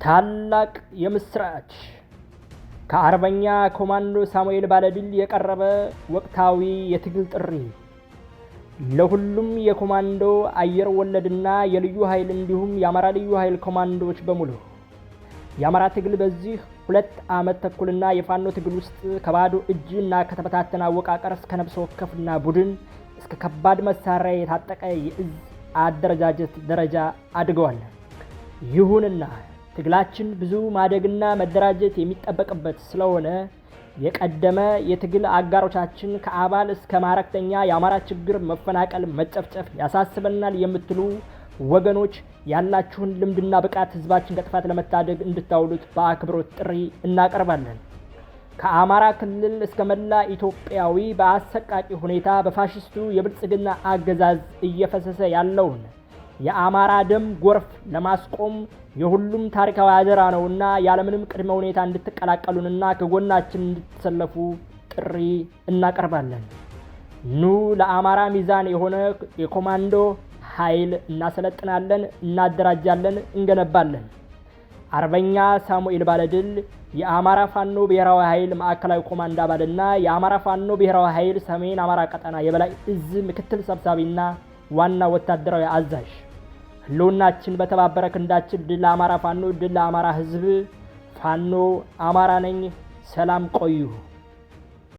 ታላቅ የምስራች! ከአርበኛ ኮማንዶ ሳሙኤል ባለድል የቀረበ ወቅታዊ የትግል ጥሪ ለሁሉም የኮማንዶ አየር ወለድና የልዩ ኃይል እንዲሁም የአማራ ልዩ ኃይል ኮማንዶዎች በሙሉ። የአማራ ትግል በዚህ 2 ዓመት ተኩልና የፋኖ ትግል ውስጥ ከባዶ እጅ እና ከተበታተነ አወቃቀር እስከ ነፍስ ወከፍና ቡድን እስከ ከባድ መሳሪያ የታጠቀ የእዝ አደረጃጀት ደረጃ አድገዋል። ይሁንና ትግላችን ብዙ ማደግና መደራጀት የሚጠበቅበት ስለሆነ የቀደመ የትግል አጋሮቻችን ከአባል እስከ ማዕረግተኛ የአማራ ችግር፣ መፈናቀል፣ መጨፍጨፍ ያሳስበናል የምትሉ ወገኖች ያላችሁን ልምድና ብቃት ህዝባችን ከጥፋት ለመታደግ እንድታውሉት በአክብሮት ጥሪ እናቀርባለን። ከአማራ ክልል እስከ መላ ኢትዮጵያዊ በአሰቃቂ ሁኔታ በፋሽስቱ የብልጽግና አገዛዝ እየፈሰሰ ያለውን የአማራ ደም ጎርፍ ለማስቆም የሁሉም ታሪካዊ አደራ ነውና ያለምንም ቅድመ ሁኔታ እንድትቀላቀሉንና ከጎናችን እንድትሰለፉ ጥሪ እናቀርባለን። ኑ ለአማራ ሚዛን የሆነ የኮማንዶ ኃይል እናሰለጥናለን፣ እናደራጃለን፣ እንገነባለን። አርበኛ ሳሙኤል ባለድል የአማራ ፋኖ ብሔራዊ ኃይል ማዕከላዊ ኮማንዶ አባልና የአማራ ፋኖ ብሔራዊ ኃይል ሰሜን አማራ ቀጠና የበላይ እዝ ምክትል ሰብሳቢና ዋና ወታደራዊ አዛዥ። ህልውናችን በተባበረ ክንዳችን። ድል ለአማራ ፋኖ፣ ድል ለአማራ ህዝብ። ፋኖ አማራ ነኝ። ሰላም ቆዩ።